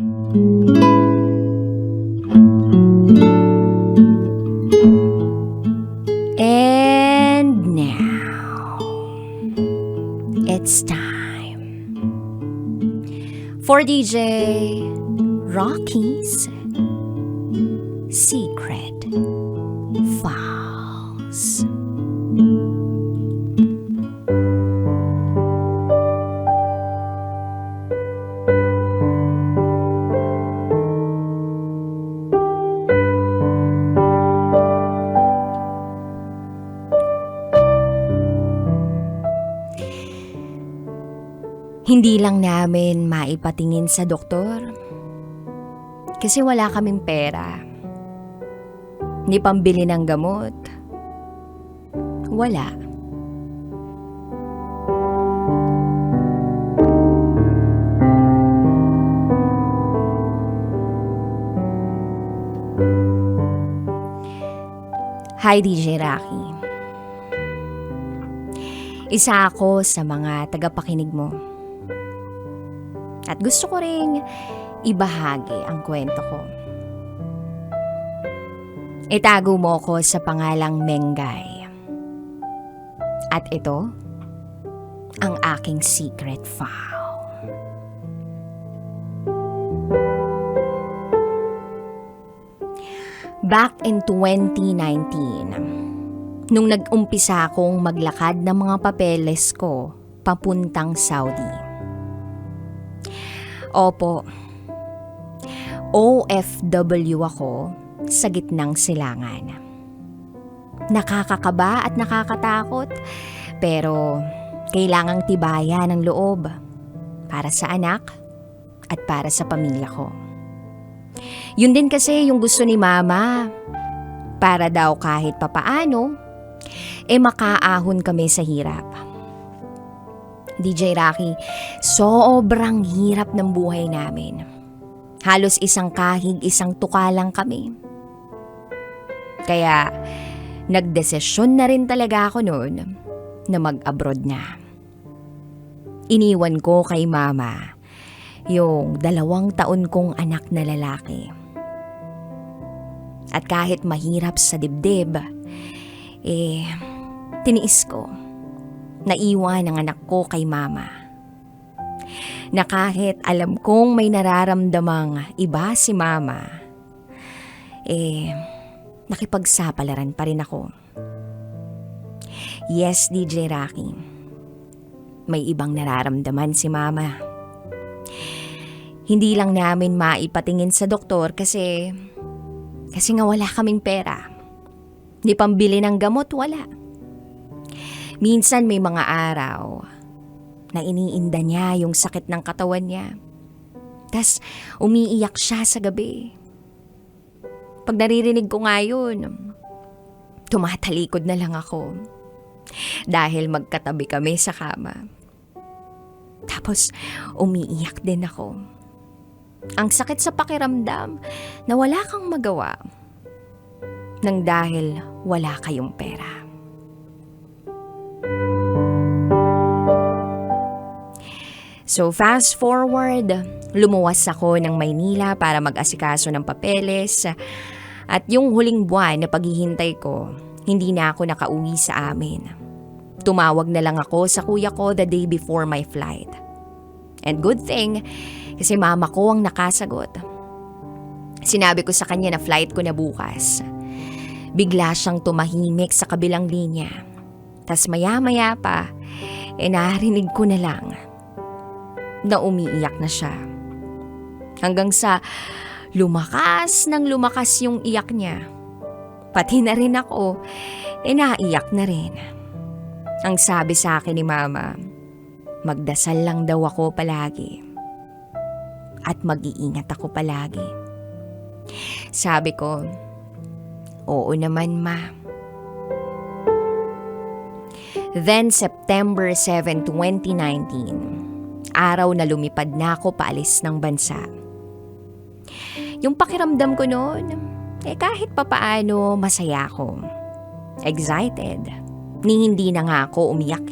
And now, it's time for DJ Rocky's Secret Files. Hindi lang namin maipatingin sa doktor kasi wala kaming pera. Ni pambili ng gamot. Wala. Hi DJ Rocky. Isa ako sa mga tagapakinig mo. At gusto ko ring ibahagi ang kwento ko. Itago mo ko sa pangalang Mengay. At ito, ang aking secret file. Back in 2019, nung nag-umpisa akong maglakad ng mga papeles ko papuntang Saudi. Opo, OFW ako sa gitnang silangan. Nakakakaba at nakakatakot, pero kailangang tibayan ng loob para sa anak at para sa pamilya ko. Yun din kasi yung gusto ni Mama, para daw kahit papaano, makaahon kami sa hirap. DJ Rocky, sobrang hirap ng buhay namin. Halos isang kahig, isang tuka lang kami. Kaya, nagdesisyon na rin talaga ako noon na mag-abroad na. Iniwan ko kay Mama yung 2 taon kong anak na lalaki. At kahit mahirap sa dibdib, tiniis ko. Naiwan ang anak ko kay Mama. Na kahit alam kong may nararamdamang iba si Mama, nakipagsapalaran pa rin ako. Yes, DJ Rocky, may ibang nararamdaman si Mama. Hindi lang namin maipatingin sa doktor kasi nga wala kaming pera. Di pambili ng gamot, wala. Minsan may mga araw na iniinda niya yung sakit ng katawan niya. Tas umiiyak siya sa gabi. Pag naririnig ko nga yun, tumatalikod na lang ako. Dahil magkatabi kami sa kama. Tapos umiiyak din ako. Ang sakit sa pakiramdam na wala kang magawa nang dahil wala kayong pera. So fast forward, lumuwas ako ng Maynila para mag-asikaso ng papeles at yung huling buwan na paghihintay ko, hindi na ako nakauwi sa amin. Tumawag na lang ako sa kuya ko the day before my flight. And good thing, kasi Mama ko ang nakasagot. Sinabi ko sa kanya na flight ko na bukas. Bigla siyang tumahimik sa kabilang linya. Tas maya-maya pa, narinig ko na lang na umiiyak na siya. Hanggang sa lumakas yung iyak niya. Pati na rin ako, naiyak na rin. Ang sabi sa akin ni Mama, magdasal lang daw ako palagi. At mag-iingat ako palagi. Sabi ko, oo naman, Ma. Then September 7, 2019, araw na lumipad na ako paalis ng bansa. Yung pakiramdam ko noon, kahit papaano masaya ako. Excited. Ni hindi na nga ako umiyak.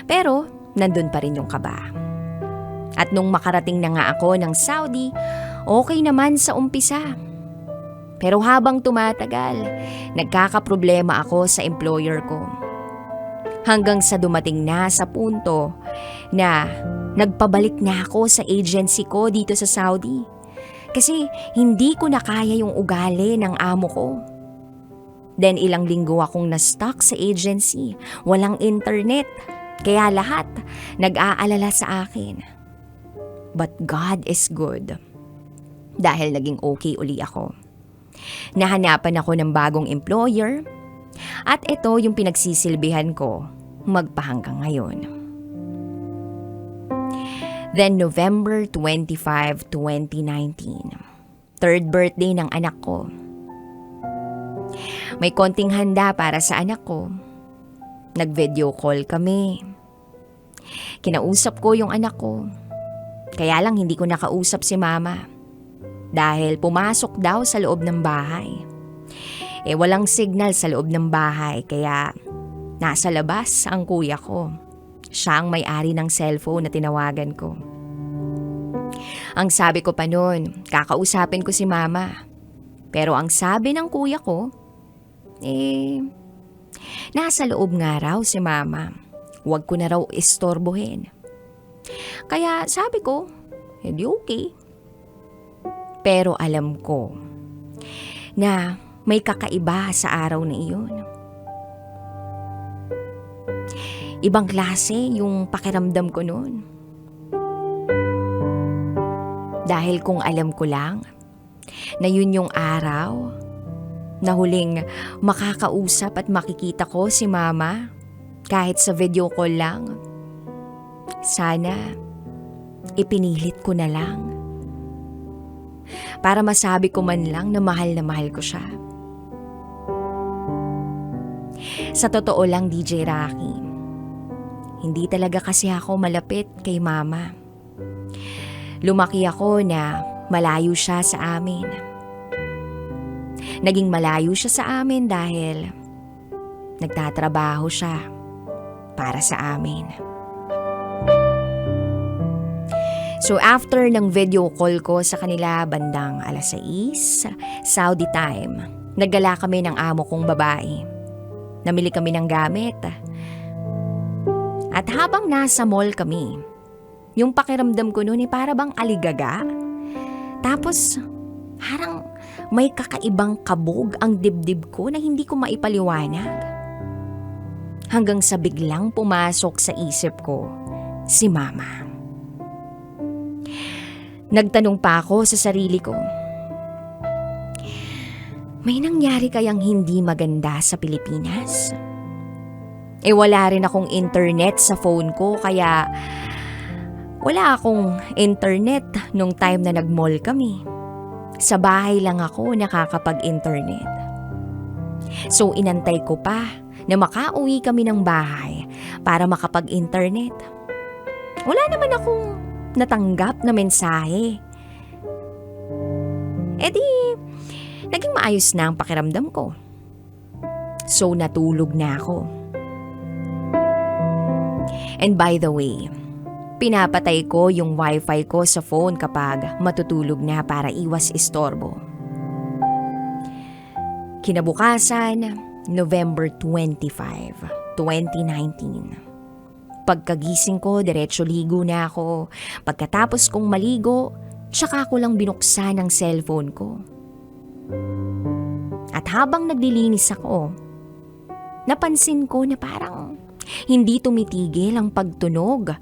Pero, nandun pa rin yung kaba. At nung makarating na nga ako ng Saudi, okay naman sa umpisa. Pero habang tumatagal, nagkakaproblema ako sa employer ko. Hanggang sa dumating na sa punto na nagpabalik na ako sa agency ko dito sa Saudi. Kasi hindi ko na kaya yung ugali ng amo ko. Then ilang linggo akong na-stuck sa agency, walang internet. Kaya lahat nag-aalala sa akin. But God is good. Dahil naging okay uli ako. Nahanapan ako ng bagong employer. At ito yung pinagsisilbihan ko magpahanggang ngayon. Then November 25, 2019. Third birthday ng anak ko. May konting handa para sa anak ko. Nag-video call kami. Kinausap ko yung anak ko. Kaya lang hindi ko nakausap si mama. Dahil pumasok daw sa loob ng bahay. Walang signal sa loob ng bahay kaya nasa labas ang kuya ko. Siya ang may-ari ng cellphone na tinawagan ko. Ang sabi ko pa noon, kakausapin ko si mama. Pero ang sabi ng kuya ko, nasa loob nga raw si mama. Huwag ko na raw istorbohin. Kaya sabi ko, hindi okay. Pero alam ko na may kakaiba sa araw na iyon. Ibang klase yung pakiramdam ko noon. Dahil kung alam ko lang na yun yung araw na huling makakausap at makikita ko si mama kahit sa video call lang, sana ipinilit ko na lang para masabi ko man lang na mahal ko siya. Sa totoo lang, DJ Rocky, hindi talaga kasi ako malapit kay mama. Lumaki ako na malayo siya sa amin. Naging malayo siya sa amin dahil nagtatrabaho siya para sa amin. So after ng video call ko sa kanila bandang 6:00 Saudi time, naggala kami ng amo kong babae. Namili kami ng gamit. At habang nasa mall kami, yung pakiramdam ko noon para bang aligaga. Tapos harang may kakaibang kabog ang dibdib ko na hindi ko maipaliwanag. Hanggang sa biglang pumasok sa isip ko si mama. Nagtanong pa ako sa sarili ko, may nangyari kayang hindi maganda sa Pilipinas? Wala rin akong internet sa phone ko kaya wala akong internet nung time na nag-mall kami. Sa bahay lang ako nakakapag-internet. So inantay ko pa na makauwi kami ng bahay para makapag-internet. Wala naman akong natanggap na mensahe. Naging maayos na ang pakiramdam ko. So natulog na ako. And by the way, pinapatay ko yung wifi ko sa phone kapag matutulog na para iwas istorbo. Kinabukasan, November 25, 2019. Pagkagising ko, diretso ligo na ako. Pagkatapos kong maligo, tsaka ko lang binuksan ang cellphone ko. At habang naglilinis ako, napansin ko na parang hindi tumitigil ang pagtunog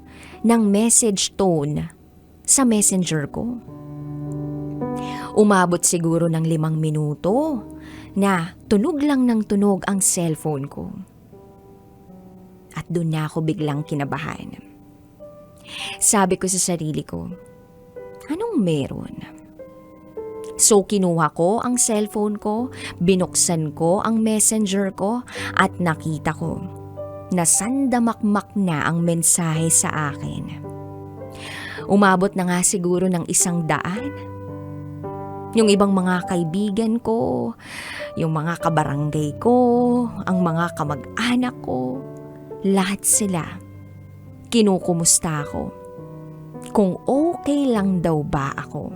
ng message tone sa messenger ko. Umabot siguro ng 5 minuto na tunog lang ng tunog ang cellphone ko. At doon na ako biglang kinabahan. Sabi ko sa sarili ko, anong meron? So kinuha ko ang cellphone ko, binuksan ko ang messenger ko at nakita ko na sandamakmak na ang mensahe sa akin. Umabot na nga siguro ng 100. Yung ibang mga kaibigan ko, yung mga kabarangay ko, ang mga kamag-anak ko, lahat sila kinukumusta ako. kung okay lang daw ba ako.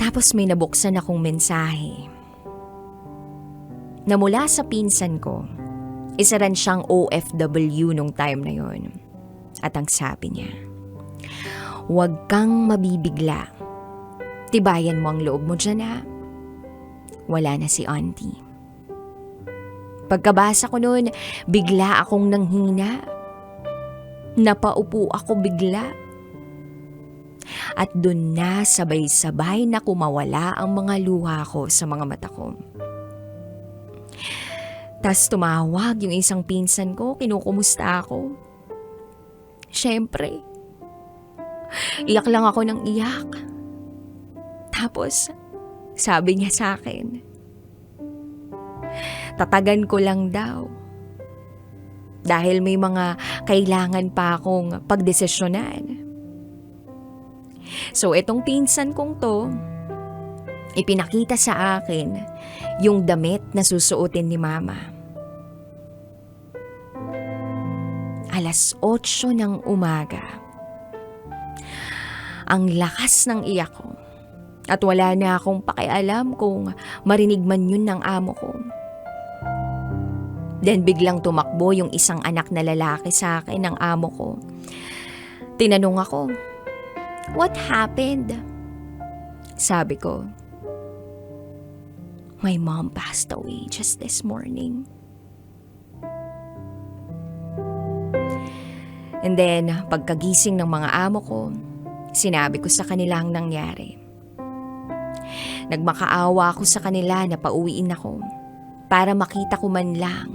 Tapos may nabuksan akong mensahe na mula sa pinsan ko. Isa rin siyang OFW nung time na yon. At ang sabi niya, "Huwag kang mabibigla. Tibayan mo ang loob mo dyan ha. Wala na si auntie." Pagkabasa ko noon, bigla akong nanghina. Napaupo ako bigla. At dun na sabay-sabay na kumawala ang mga luha ko sa mga mata ko. Tas tumawag yung isang pinsan ko, kinukumusta ako. Siyempre, iyak lang ako ng iyak. Tapos, sabi niya sa akin, tatagan ko lang daw. Dahil may mga kailangan pa akong pagdesisyonan. So, itong pinsan kong to, ipinakita sa akin yung damit na susuotin ni Mama. 8:00 ng umaga. Ang lakas ng iyak ko. At wala na akong pakialam kung marinig man yun ng amo ko. Then biglang tumakbo yung isang anak na lalaki sa akin ng amo ko. Tinanong ako, "What happened?" Sabi ko, "My mom passed away just this morning." And then, pagkagising ng mga amo ko, sinabi ko sa kanila ang nangyari. Nagmakaawa ako sa kanila na pauwiin ako para makita ko man lang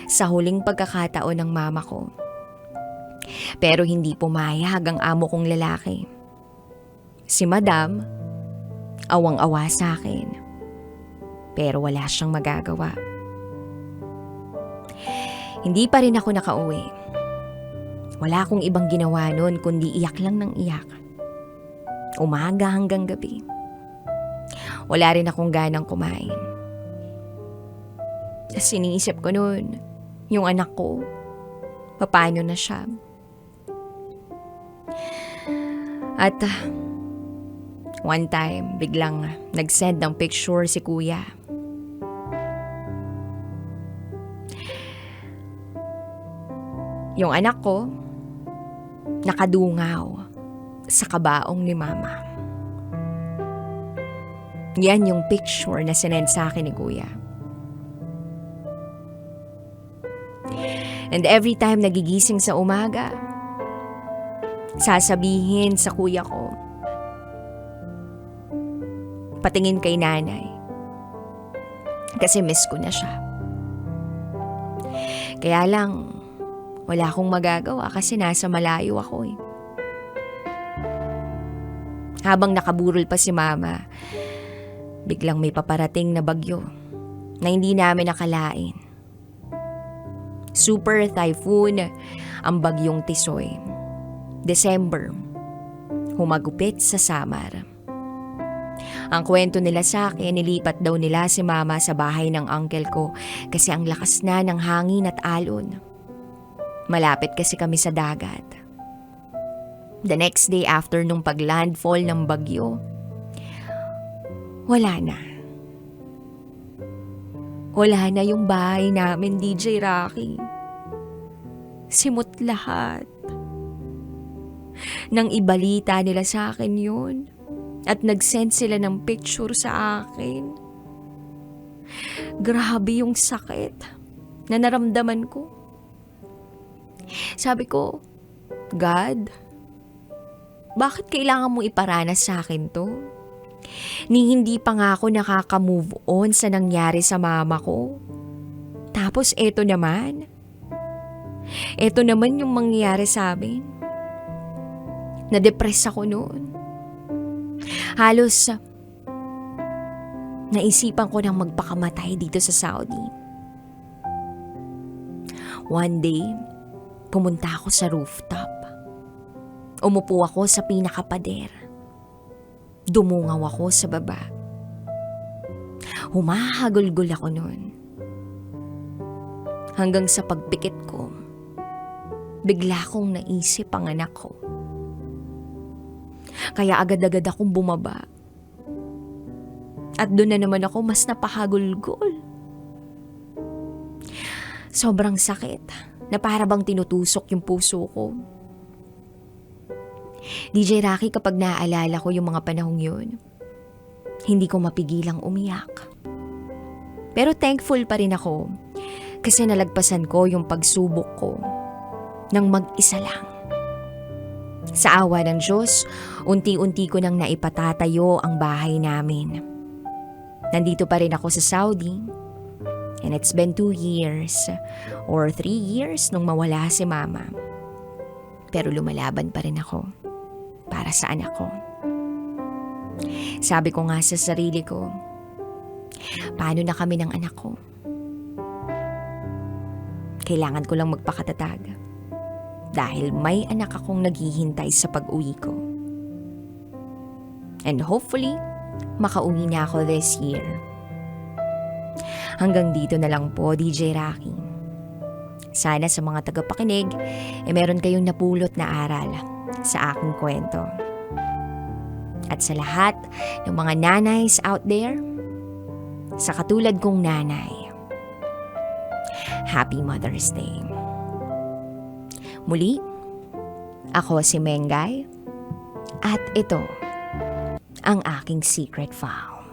sa huling pagkakataon ng mama ko. Pero hindi pumayag ang amo kong lalaki. Si Madam, awang-awa sa akin. Pero wala siyang magagawa. Hindi pa rin ako nakauwi. Wala akong ibang ginawa noon kundi iyak lang ng iyak. Umaga hanggang gabi. Wala rin akong ganang kumain. Tapos iniisip ko noon, yung anak ko, paano na siya? At one time, biglang nag-send ng picture si kuya. Yung anak ko, nakadungaw sa kabaong ni Mama. Yan yung picture na sinend sa akin ni Kuya. And every time nagigising sa umaga, sasabihin sa kuya ko, patingin kay nanay. Kasi miss ko na siya. Kaya lang, wala akong magagawa kasi nasa malayo ako eh. Habang nakaburol pa si Mama, biglang may paparating na bagyo na hindi namin nakalain. Super typhoon ang bagyong Tisoy. December, humagupit sa Samar. Ang kwento nila sa akin, nilipat daw nila si Mama sa bahay ng uncle ko kasi ang lakas na ng hangin at alon. Malapit kasi kami sa dagat. The next day after nung paglandfall ng bagyo, wala na. Wala na yung bahay namin, DJ Rocky. Simot lahat. Nang ibalita nila sa akin yun, at nag-send sila ng picture sa akin. Grabe yung sakit na naramdaman ko. Sabi ko, God, bakit kailangan mo iparanas sa akin to? Ni hindi pa nga ako nakaka-move on sa nangyari sa mama ko. Tapos eto naman. Eto naman yung mangyayari sa amin. Na-depress ako noon. Halos naisipan ko nang magpakamatay dito sa Saudi. One day, pumunta ako sa rooftop. Umupo ako sa pinakapader. Dumungaw ako sa baba. Humahagulgol ako noon. Hanggang sa pagpikit ko, bigla kong naisip ang anak ko. Kaya agad-agad akong bumaba. At doon na naman ako mas napahagulgol. Sobrang sakit na para bang tinutusok yung puso ko. DJ Rocky, kapag naaalala ko yung mga panahong yun, hindi ko mapigilang umiyak. Pero thankful pa rin ako kasi nalagpasan ko yung pagsubok ko ng mag-isa lang. Sa awa ng Diyos, unti-unti ko nang naipatatayo ang bahay namin. Nandito pa rin ako sa Saudi, and it's been 2 years or 3 years nung mawala si Mama. Pero lumalaban pa rin ako para sa anak ko. Sabi ko nga sa sarili ko, paano na kami ng anak ko? Kailangan ko lang magpakatatag dahil may anak akong naghihintay sa pag-uwi ko. And hopefully, makauwi na ako this year. Hanggang dito na lang po, DJ Rocky. Sana sa mga tagapakinig, meron kayong napulot na aral sa aking kwento. At sa lahat ng mga nanays out there, sa katulad kong nanay, Happy Mother's Day. Muli, ako si Mengay at ito ang aking secret file.